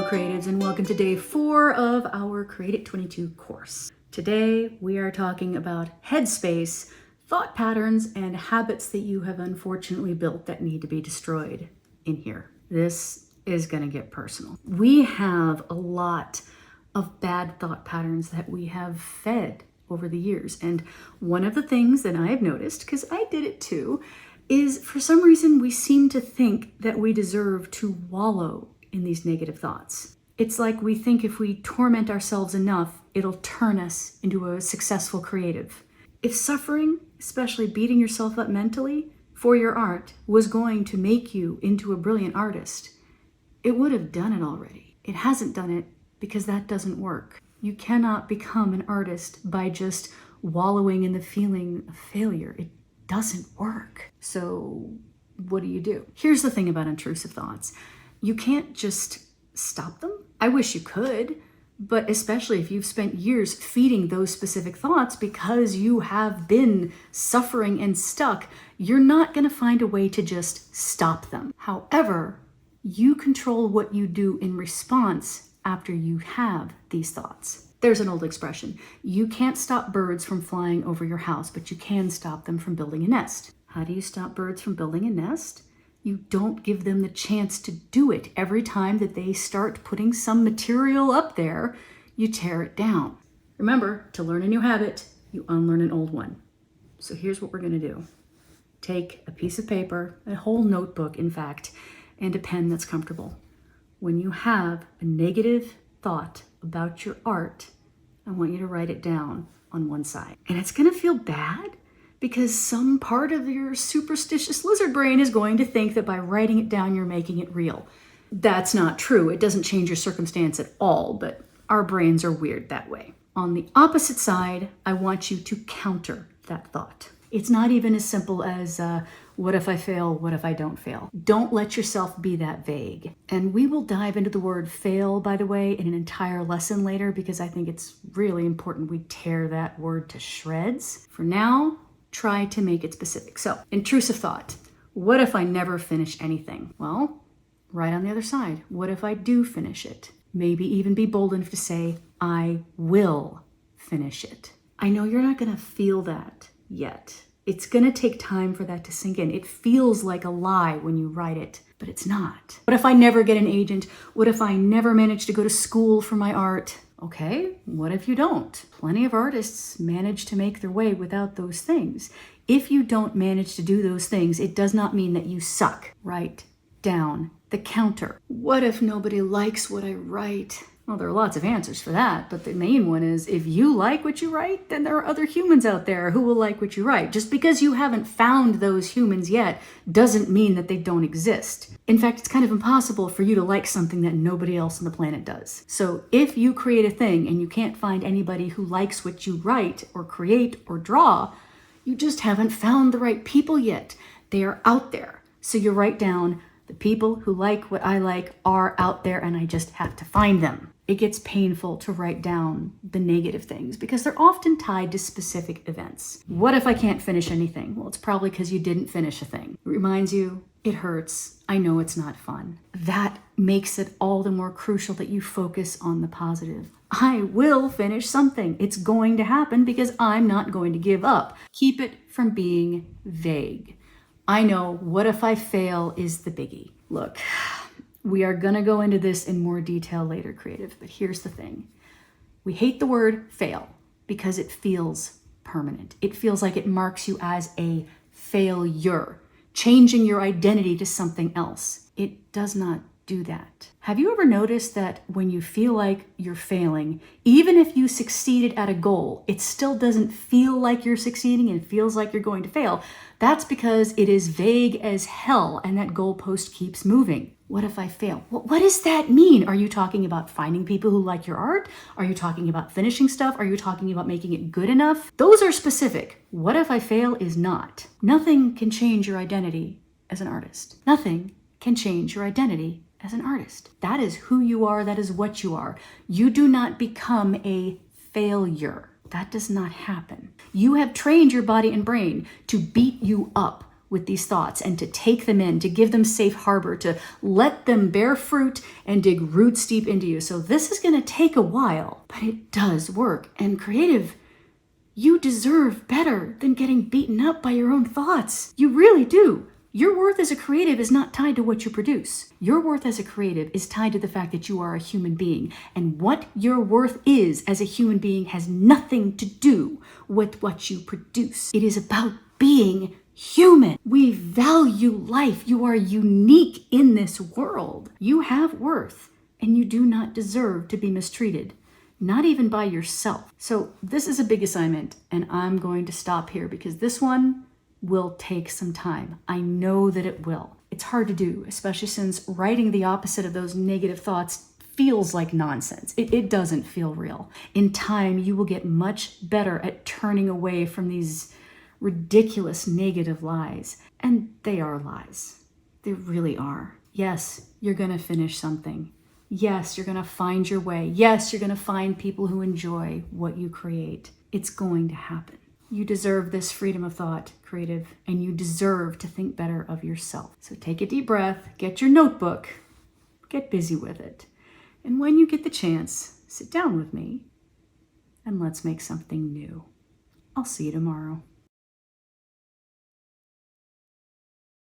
creatives, and welcome to day 4 of our Create It 22 course. Today we are talking about headspace, thought patterns, and habits that you have unfortunately built that need to be destroyed in here. This is going to get personal. We have a lot of bad thought patterns that we have fed over the years, and one of the things that I have noticed, because I did it too, is for some reason we seem to think that we deserve to wallow in these negative thoughts. It's like we think if we torment ourselves enough, it'll turn us into a successful creative. If suffering, especially beating yourself up mentally for your art, was going to make you into a brilliant artist, it would have done it already. It hasn't done it because that doesn't work. You cannot become an artist by just wallowing in the feeling of failure. It doesn't work. So what do? Here's the thing about intrusive thoughts. You can't just stop them. I wish you could, but especially if you've spent years feeding those specific thoughts because you have been suffering and stuck, you're not going to find a way to just stop them. However, you control what you do in response after you have these thoughts. There's an old expression. You can't stop birds from flying over your house, but you can stop them from building a nest. How do you stop birds from building a nest? You don't give them the chance to do it. Every time that they start putting some material up there, you tear it down. Remember, to learn a new habit, you unlearn an old one. So here's what we're going to do. Take a piece of paper, a whole notebook, in fact, and a pen that's comfortable. When you have a negative thought about your art, I want you to write it down on one side. And it's going to feel bad because some part of your superstitious lizard brain is going to think that by writing it down, you're making it real. That's not true. It doesn't change your circumstance at all, but our brains are weird that way. On the opposite side, I want you to counter that thought. It's not even as simple as, what if I fail? What if I don't fail? Don't let yourself be that vague. And we will dive into the word fail, by the way, in an entire lesson later, because I think it's really important we tear that word to shreds. For now, try to make it specific. So, intrusive thought. What if I never finish anything? Well, right on the other side. What if I do finish it? Maybe even be bold enough to say, I will finish it. I know you're not going to feel that yet. It's going to take time for that to sink in. It feels like a lie when you write it, but it's not. What if I never get an agent? What if I never manage to go to school for my art? Okay, what if you don't? Plenty of artists manage to make their way without those things. If you don't manage to do those things, it does not mean that you suck. Write down the counter. What if nobody likes what I write? Well, there are lots of answers for that, but the main one is if you like what you write, then there are other humans out there who will like what you write. Just because you haven't found those humans yet doesn't mean that they don't exist. In fact, it's kind of impossible for you to like something that nobody else on the planet does. So if you create a thing and you can't find anybody who likes what you write or create or draw, you just haven't found the right people yet. They are out there. So you write down, the people who like what I like are out there and I just have to find them. It gets painful to write down the negative things because they're often tied to specific events. What if I can't finish anything? Well, it's probably because you didn't finish a thing. It reminds you, it hurts. I know it's not fun. That makes it all the more crucial that you focus on the positive. I will finish something. It's going to happen because I'm not going to give up. Keep it from being vague. I know, what if I fail is the biggie. Look, we are going to go into this in more detail later, creative, but here's the thing. We hate the word fail because it feels permanent. It feels like it marks you as a failure, changing your identity to something else. It does not do that. Have you ever noticed that when you feel like you're failing, even if you succeeded at a goal, it still doesn't feel like you're succeeding and it feels like you're going to fail? That's because it is vague as hell and that goalpost keeps moving. What if I fail? What does that mean? Are you talking about finding people who like your art? Are you talking about finishing stuff? Are you talking about making it good enough? Those are specific. What if I fail is not. Nothing can change your identity as an artist. Nothing can change your identity as an artist. That is who you are. That is what you are. You do not become a failure. That does not happen. You have trained your body and brain to beat you up with these thoughts and to take them in, to give them safe harbor, to let them bear fruit and dig roots deep into you. So this is going to take a while, but it does work. And creative, you deserve better than getting beaten up by your own thoughts. You really do. Your worth as a creative is not tied to what you produce. Your worth as a creative is tied to the fact that you are a human being. And what your worth is as a human being has nothing to do with what you produce. It is about being human. We value life. You are unique in this world. You have worth, and you do not deserve to be mistreated, not even by yourself. So this is a big assignment, and I'm going to stop here because this one will take some time. I know that it will. It's hard to do, especially since writing the opposite of those negative thoughts feels like nonsense. It doesn't feel real. In time, you will get much better at turning away from these ridiculous negative lies. And they are lies. They really are. Yes, you're going to finish something. Yes, you're going to find your way. Yes, you're going to find people who enjoy what you create. It's going to happen. You deserve this freedom of thought, creative, and you deserve to think better of yourself. So take a deep breath, get your notebook, get busy with it. And when you get the chance, sit down with me and let's make something new. I'll see you tomorrow.